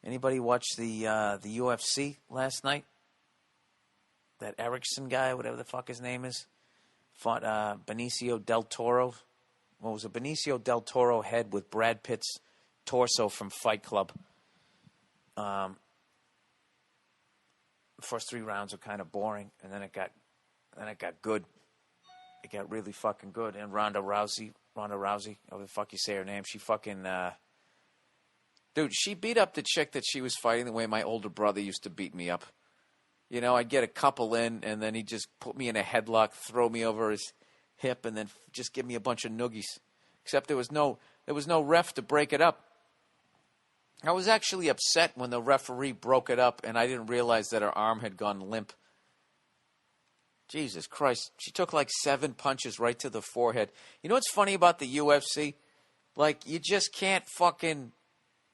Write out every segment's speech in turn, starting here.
Anybody watch the UFC last night? That Erickson guy, whatever the fuck his name is, fought Benicio del Toro. What was it? Benicio del Toro head with Brad Pitt's torso from Fight Club. First 3 rounds were kind of boring, and then it got good. It got really fucking good. And Ronda Rousey, however the fuck you say her name, she fucking dude, she beat up the chick that she was fighting the way my older brother used to beat me up. You know, I'd get a couple in, and then he'd just put me in a headlock, throw me over his hip, and then just give me a bunch of noogies. Except there was no ref to break it up. I was actually upset when the referee broke it up, and I didn't realize that her arm had gone limp. Jesus Christ. She took like 7 punches right to the forehead. You know what's funny about the UFC? Like, you just can't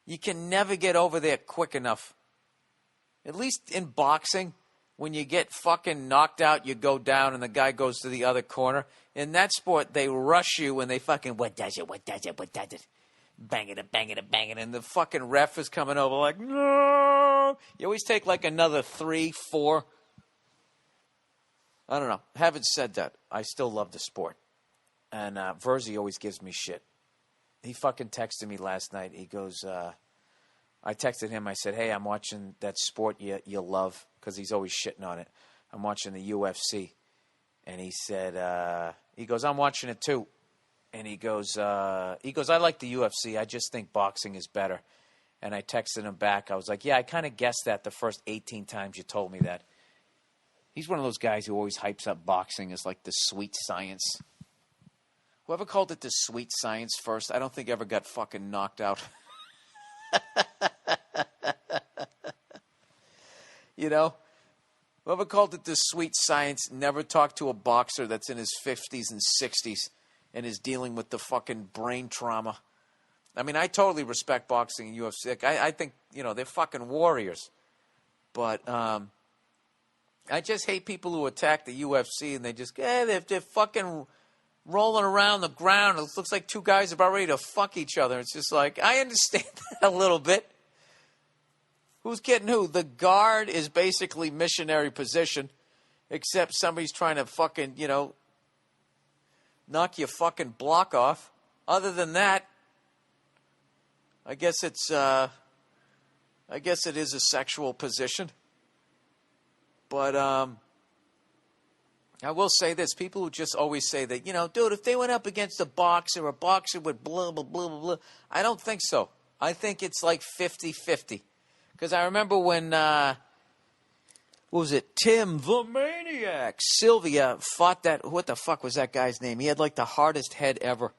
you can never get over there quick enough. At least in boxing, when you get fucking knocked out, you go down and the guy goes to the other corner. In that sport, they rush you and they fucking, what does it? Bang it, and the fucking ref is coming over like, no. You always take like another 3, 4. I don't know. Having said that, I still love the sport. And Verzi always gives me shit. He fucking texted me last night. He goes, I texted him. I said, hey, I'm watching that sport you love, because he's always shitting on it. I'm watching the UFC. And he said, I'm watching it too. And he goes, I like the UFC. I just think boxing is better. And I texted him back. I was like, yeah, I kind of guessed that the first 18 times you told me that. He's one of those guys who always hypes up boxing as like the sweet science. Whoever called it the sweet science first, I don't think ever got fucking knocked out. You know? Whoever called it the sweet science never talked to a boxer that's in his 50s and 60s and is dealing with the fucking brain trauma. I mean, I totally respect boxing and UFC. Like, I think, you know, they're fucking warriors. But I just hate people who attack the UFC and they just, they're fucking rolling around the ground. It looks like 2 guys are about ready to fuck each other. It's just like, I understand that a little bit. Who's getting who? The guard is basically missionary position, except somebody's trying to fucking, you know, knock your fucking block off. Other than that, I guess it is a sexual position. But I will say this. People who just always say that, you know, dude, if they went up against a boxer would blah, blah, blah, blah, blah. I don't think so. I think it's like 50-50. Because I remember when, what was it, Tim the Maniac Sylvia fought that, what the fuck was that guy's name? He had like the hardest head ever.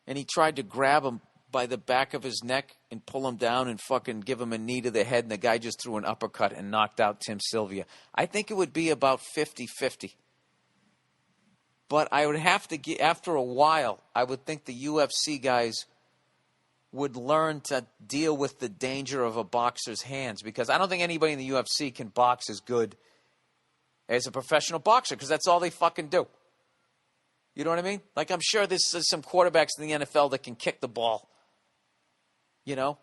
And he tried to grab him by the back of his neck and pull him down and fucking give him a knee to the head. And the guy just threw an uppercut and knocked out Tim Sylvia. I think it would be about 50-50. But I would have to get, after a while, I would think the UFC guys would learn to deal with the danger of a boxer's hands, because I don't think anybody in the UFC can box as good as a professional boxer, because that's all they fucking do. You know what I mean? Like, I'm sure there's some quarterbacks in the NFL that can kick the ball, you know,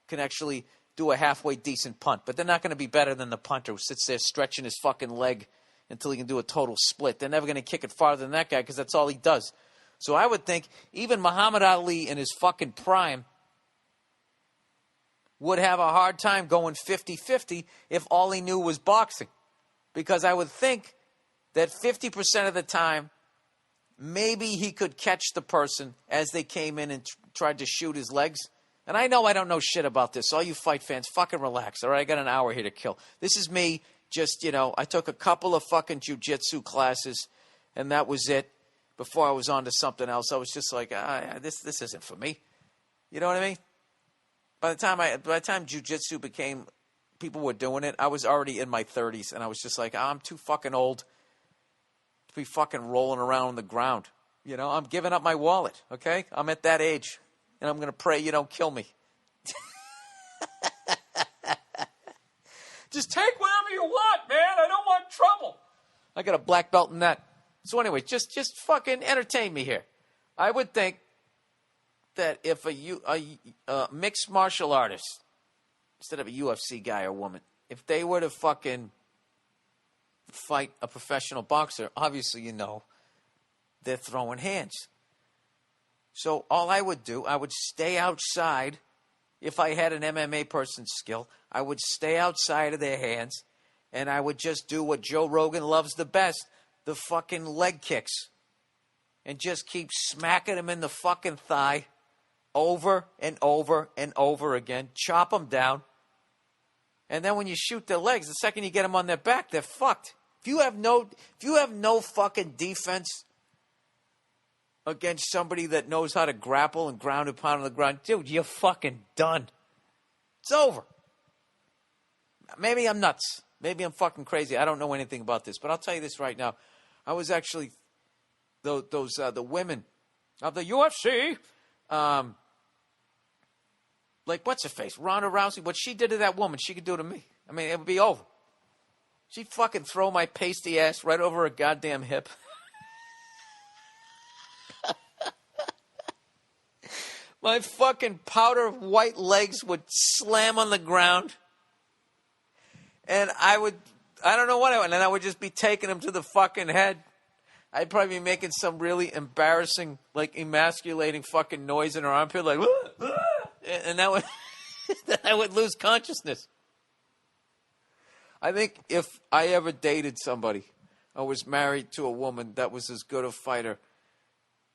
can actually do a halfway decent punt, but they're not going to be better than the punter who sits there stretching his fucking leg until he can do a total split. They're never going to kick it farther than that guy, because that's all he does. So I would think even Muhammad Ali in his fucking prime would have a hard time going 50-50 if all he knew was boxing. Because I would think that 50% of the time, maybe he could catch the person as they came in and tried to shoot his legs. And I know I don't know shit about this. All you fight fans, fucking relax. All right, I got an hour here to kill. This is me just, you know, I took a couple of fucking jiu-jitsu classes, and that was it. Before I was on to something else, I was just like, this isn't for me. You know what I mean? By the time jiu-jitsu became, people were doing it, I was already in my 30s, and I was just like, I'm too fucking old to be fucking rolling around on the ground. You know, I'm giving up my wallet, okay? I'm at that age, and I'm going to pray you don't kill me. Just take whatever you want, man. I don't want trouble. I got a black belt in that. So anyway, just fucking entertain me here. I would think that if a mixed martial artist instead of a UFC guy or woman, if they were to fucking fight a professional boxer, obviously, you know, they're throwing hands. So all I would do, I would stay outside. If I had an MMA person's skill, I would stay outside of their hands, and I would just do what Joe Rogan loves the best, the fucking leg kicks. And just keep smacking them in the fucking thigh over and over and over again. Chop them down. And then when you shoot their legs, the second you get them on their back, they're fucked. If you have no fucking defense against somebody that knows how to grapple and ground and pound on the ground, dude, you're fucking done. It's over. Maybe I'm nuts. Maybe I'm fucking crazy. I don't know anything about this, but I'll tell you this right now. I was actually the women of the UFC, like what's her face, Ronda Rousey. What she did to that woman, she could do to me. I mean, it would be over. She'd fucking throw my pasty ass right over her goddamn hip. My fucking powder white legs would slam on the ground. And I don't know what I would, and then I would just be taking them to the fucking head. I'd probably be making some really embarrassing, like emasculating fucking noise in her armpit, like, and that would, then I would lose consciousness. I think if I ever dated somebody or was married to a woman that was as good a fighter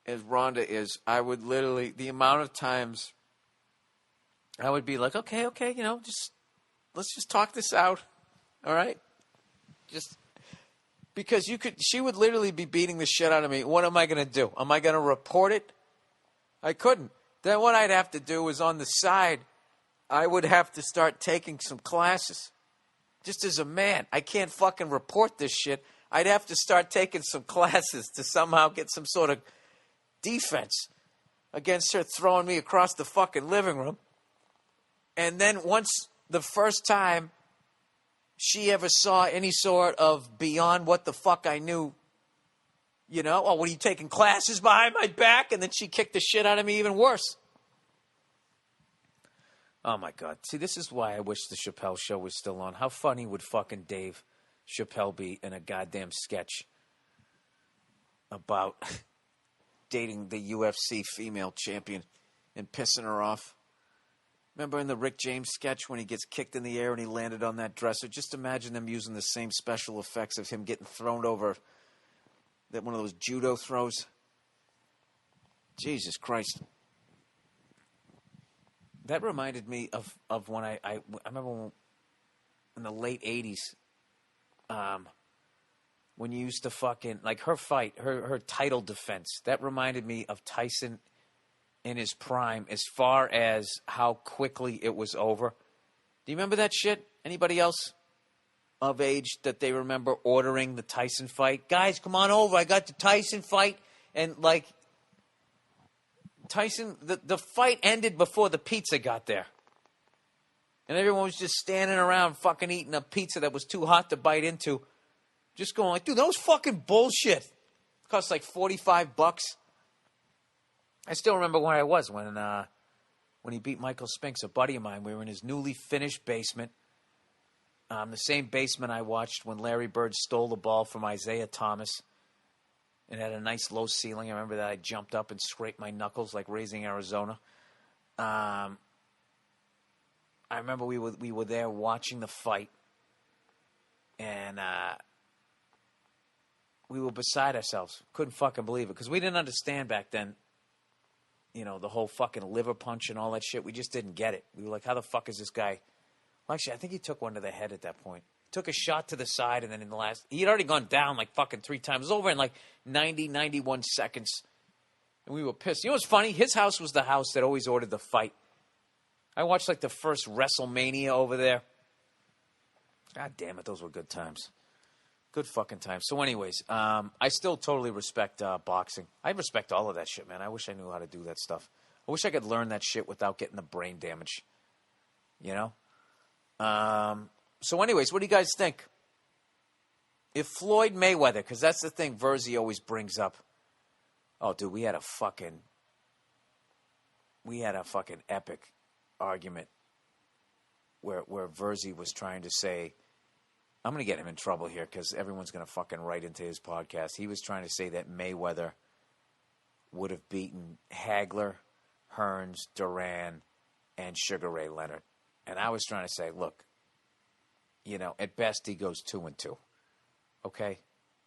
as Rhonda is, I would literally, the amount of times I would be like, okay, you know, let's just talk this out. All right? Just because she would literally be beating the shit out of me. What am I going to do? Am I going to report it? I couldn't. Then what I'd have to do is on the side, I would have to start taking some classes. Just as a man, I can't fucking report this shit. I'd have to start taking some classes to somehow get some sort of defense against her throwing me across the fucking living room. And then once the first time she ever saw any sort of beyond what the fuck I knew, you know, oh, what are you taking classes behind my back? And then she kicked the shit out of me even worse. Oh my God. See, this is why I wish the Chappelle show was still on. How funny would fucking Dave Chappelle be in a goddamn sketch about dating the UFC female champion and pissing her off? Remember in the Rick James sketch when he gets kicked in the air and he landed on that dresser? Just imagine them using the same special effects of him getting thrown over that one of those judo throws. Jesus Christ. That reminded me of when I remember in the late 80s, when you used to fucking, like her fight, her title defense, that reminded me of Tyson in his prime as far as how quickly it was over. Do you remember that shit? Anybody else of age that they remember ordering the Tyson fight? Guys, come on over. I got the Tyson fight. And like Tyson, the fight ended before the pizza got there. And everyone was just standing around fucking eating a pizza that was too hot to bite into. Just going like, dude, that was fucking bullshit. It cost like $45. I still remember where I was when he beat Michael Spinks, a buddy of mine. We were in his newly finished basement. The same basement I watched when Larry Bird stole the ball from Isaiah Thomas. It had a nice low ceiling. I remember that I jumped up and scraped my knuckles like Raising Arizona. I remember we were there watching the fight. And we were beside ourselves. Couldn't fucking believe it. Because we didn't understand back then, you know, the whole fucking liver punch and all that shit. We just didn't get it. We were like, how the fuck is this guy? Well, actually, I think he took one to the head at that point. Took a shot to the side, and then in the last... He had already gone down like fucking 3 times. It was over in like 91 seconds. And we were pissed. You know what's funny? His house was the house that always ordered the fight. I watched like the first WrestleMania over there. God damn it, those were good times. Good fucking times. So anyways, I still totally respect boxing. I respect all of that shit, man. I wish I knew how to do that stuff. I wish I could learn that shit without getting the brain damage. You know? So anyways, what do you guys think? If Floyd Mayweather, because that's the thing Verzi always brings up. Oh, dude, we had a fucking epic argument where Verzi was trying to say, I'm going to get him in trouble here because everyone's going to fucking write into his podcast. He was trying to say that Mayweather would have beaten Hagler, Hearns, Duran, and Sugar Ray Leonard. And I was trying to say, look, at best he goes 2-2. Okay?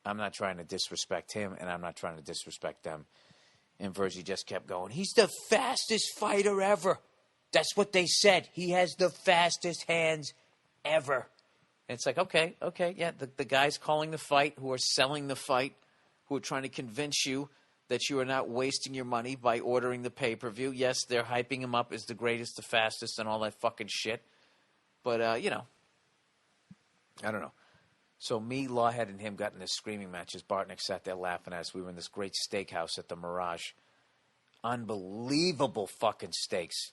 I'm not trying to disrespect him, and I'm not trying to disrespect them. And Verzi just kept going, he's the fastest fighter ever. That's what they said. He has the fastest hands ever. And it's like, okay, yeah, the guys calling the fight, who are selling the fight, who are trying to convince you that you are not wasting your money by ordering the pay-per-view. Yes, they're hyping him up as the greatest, the fastest, and all that fucking shit. But, I don't know. So me, Lawhead, and him got in this screaming match as Bartnick sat there laughing at us. We were in this great steakhouse at the Mirage. Unbelievable fucking steaks.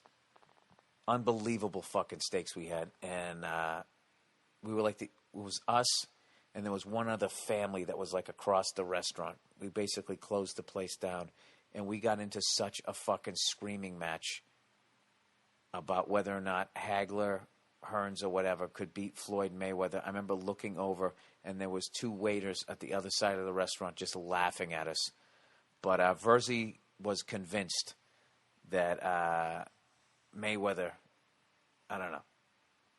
Unbelievable fucking steaks we had. And we were like, it was us, and there was one other family that was like across the restaurant. We basically closed the place down, and we got into such a fucking screaming match about whether or not Hagler, Hearns, or whatever could beat Floyd Mayweather. I remember looking over, and there was two waiters at the other side of the restaurant just laughing at us. But Verzi was convinced that Mayweather, I don't know.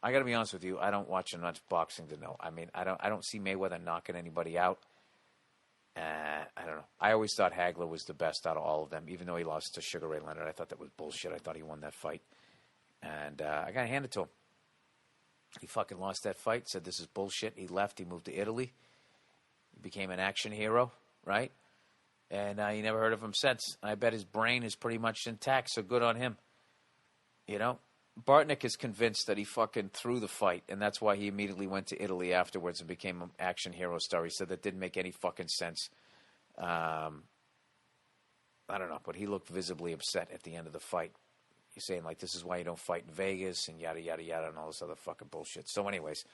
I got to be honest with you. I don't watch enough boxing to know. I mean, I don't see Mayweather knocking anybody out. I don't know. I always thought Hagler was the best out of all of them, even though he lost to Sugar Ray Leonard. I thought that was bullshit. I thought he won that fight. And I got to hand it to him. He fucking lost that fight, said this is bullshit. He left. He moved to Italy. He became an action hero, right? And you never heard of him since. I bet his brain is pretty much intact, so good on him. Bartnick is convinced that he fucking threw the fight, and that's why he immediately went to Italy afterwards and became an action hero star. He said that didn't make any fucking sense. I don't know, but he looked visibly upset at the end of the fight. He's saying, like, this is why you don't fight in Vegas and yada, yada, yada, and all this other fucking bullshit. So anyways,